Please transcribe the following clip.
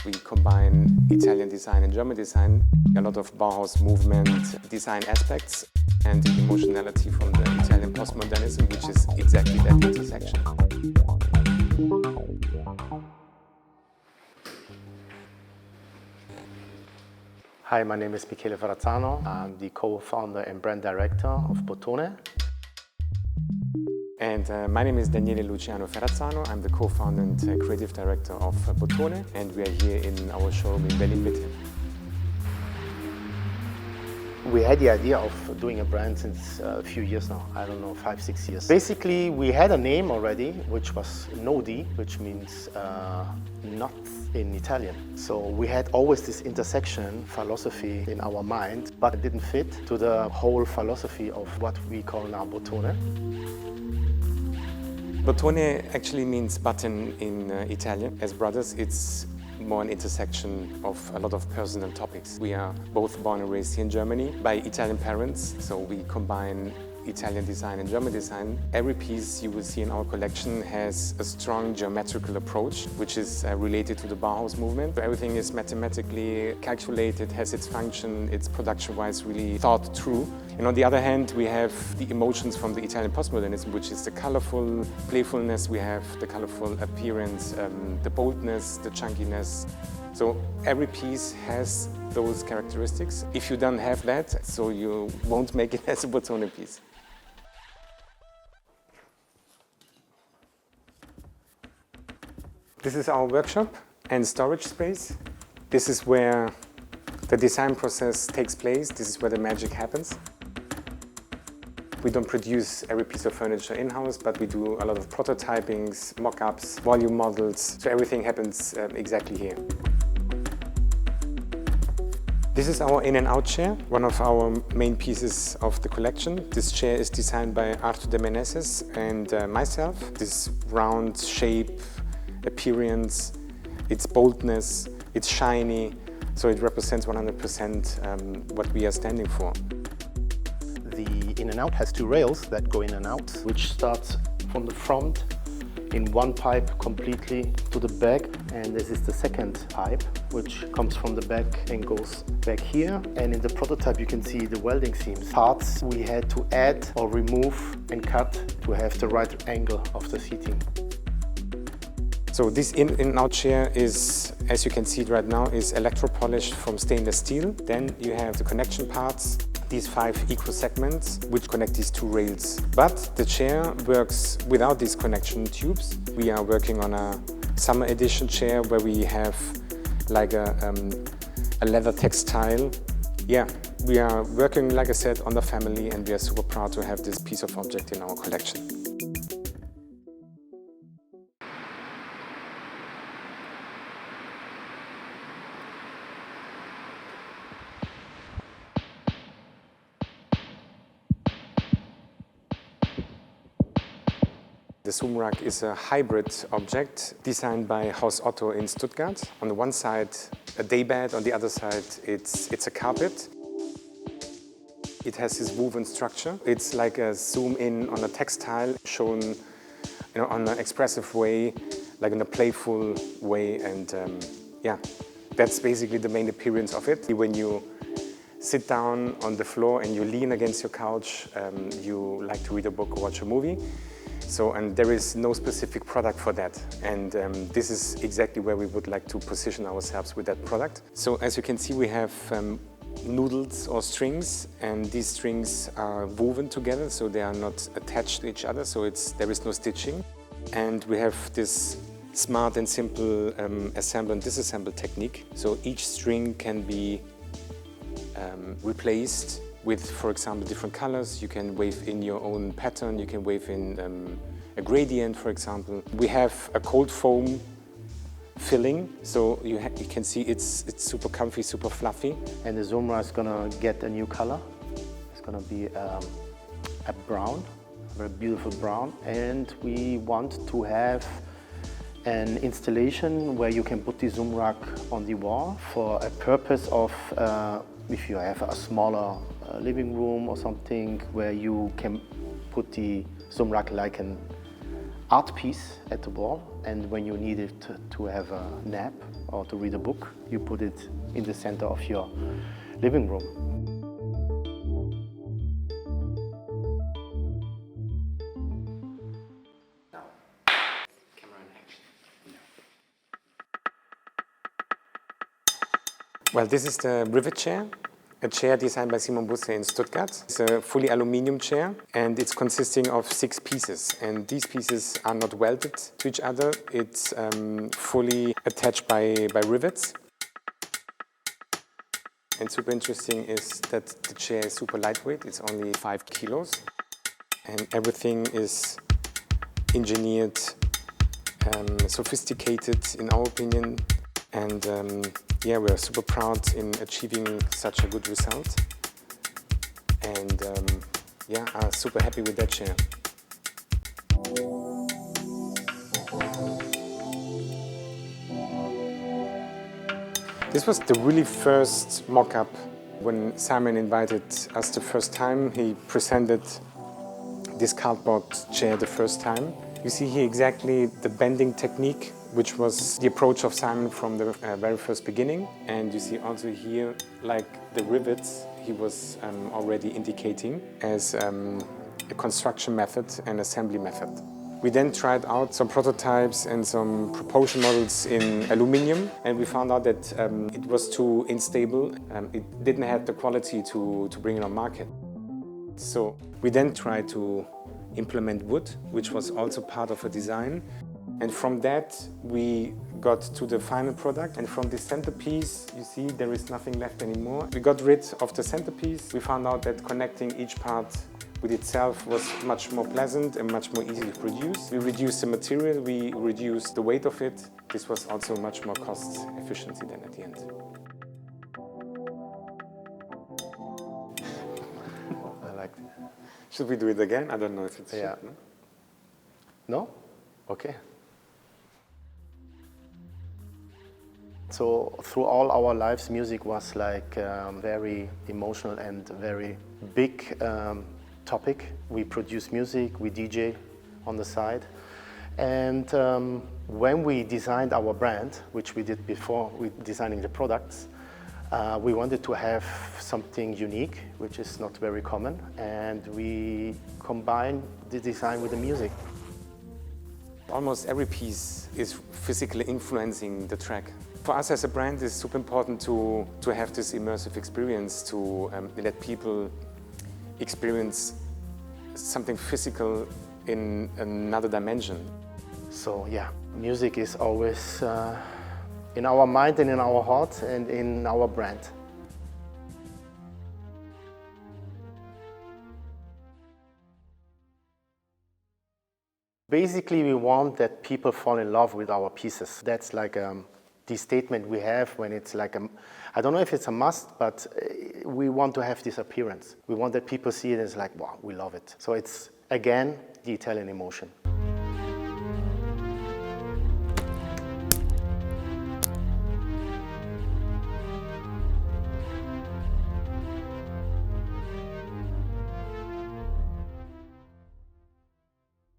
We combine Italian design and German design, a lot of Bauhaus movement design aspects, and the emotionality from the Italian postmodernism, which is exactly that intersection. Hi, my name is Michele Ferrazzano. I'm the co-founder and brand director of Bottone. And my name is Daniele Ferrazzano. I'm the co-founder and creative director of Bottone, and we are here in our showroom in Berlin-Mitte. We had the idea of doing a brand since a few years now, I don't know, 5-6 years. Basically, we had a name already, which was Nodi, which means not in Italian. So we had always this intersection philosophy in our mind, but it didn't fit to the whole philosophy of what we call now Bottone. Bottone actually means button in Italian. As brothers, it's more an intersection of a lot of personal topics. We are both born and raised here in Germany by Italian parents, so we combine Italian design and German design. Every piece you will see in our collection has a strong geometrical approach, which is related to the Bauhaus movement. Everything is mathematically calculated, has its function, it's production-wise really thought through. And on the other hand, we have the emotions from the Italian postmodernism, which is the colorful playfulness, we have the colorful appearance, the boldness, the chunkiness. So every piece has those characteristics. If you don't have that, so you won't make it as a Bottone piece. This is our workshop and storage space. This is where the design process takes place. This is where the magic happens. We don't produce every piece of furniture in-house, but we do a lot of prototypings, mock-ups, volume models. So everything happens exactly here. This is our in and out chair, one of our main pieces of the collection. This chair is designed by Arthur de Meneses and myself. This round shape, appearance, its boldness, it's shiny, so it represents 100% what we are standing for. The in and out has two rails that go in and out, which starts from the front in one pipe completely to the back, and this is the second pipe, which comes from the back and goes back here. And in the prototype you can see the welding seams. Parts we had to add or remove and cut to have the right angle of the seating. So this in and out chair is, as you can see it right now, is electro-polished from stainless steel. Then you have the connection parts, these 5 equal segments which connect these 2 rails. But the chair works without these connection tubes. We are working on a summer edition chair where we have like a leather textile. Yeah, we are working, like I said, on the family, and we are super proud to have this piece of object in our collection. The Zoom rug is a hybrid object designed by Haus Otto in Stuttgart. On the one side, a daybed, on the other side, it's a carpet. It has this woven structure. It's like a zoom in on a textile shown on an expressive way, like in a playful way. And yeah, that's basically the main appearance of it. When you sit down on the floor and you lean against your couch, you like to read a book or watch a movie. So, and there is no specific product for that. And this is exactly where we would like to position ourselves with that product. So as you can see, we have noodles or strings, and these strings are woven together, so they are not attached to each other, so there is no stitching. And we have this smart and simple assemble and disassemble technique. So each string can be replaced with, for example, different colors. You can wave in your own pattern, you can wave in a gradient, for example. We have a cold foam filling, so you can see it's super comfy, super fluffy. And the Zoom rug is gonna get a new color. It's gonna be a brown, a very beautiful brown. And we want to have an installation where you can put the Zoom rug on the wall for a purpose of if you have a smaller living room or something where you can put the Zoom rug like an art piece at the wall, and when you need it to have a nap or to read a book, you put it in the center of your living room. Well, this is the Rivet chair, a chair designed by Simon Busse in Stuttgart. It's a fully aluminum chair, and it's consisting of 6 pieces. And these pieces are not welded to each other. It's fully attached by rivets. And super interesting is that the chair is super lightweight. It's only 5 kilos. And everything is engineered, sophisticated in our opinion. And yeah, we're super proud in achieving such a good result. And yeah, I'm super happy with that chair. This was the really first mock-up. When Simon invited us the first time, he presented this cardboard chair the first time. You see here exactly the bending technique, which was the approach of Simon from the very first beginning. And you see also here, like the rivets, he was already indicating as a construction method and assembly method. We then tried out some prototypes and some propulsion models in aluminum, and we found out that it was too unstable. It didn't have the quality to bring it on market. So we then tried to implement wood, which was also part of a design. And from that, we got to the final product. And from the centerpiece, you see, there is nothing left anymore. We got rid of the centerpiece. We found out that connecting each part with itself was much more pleasant and much more easy to produce. We reduced the material, we reduced the weight of it. This was also much more cost efficiency than at the end. I liked it. Should we do it again? I don't know if it's... Yeah. Should, no? No? Okay. So through all our lives, music was like very emotional and very big topic. We produce music, we DJ on the side. And when we designed our brand, which we did before designing the products, we wanted to have something unique, which is not very common. And we combined the design with the music. Almost every piece is physically influencing the track. For us as a brand, it's super important to have this immersive experience, to let people experience something physical in another dimension. So yeah, music is always in our mind and in our heart and in our brand. Basically, we want that people fall in love with our pieces. That's like the statement we have when it's like I don't know if it's a must, but we want to have this appearance. We want that people see it as like, wow, we love it. So it's, again, the Italian emotion.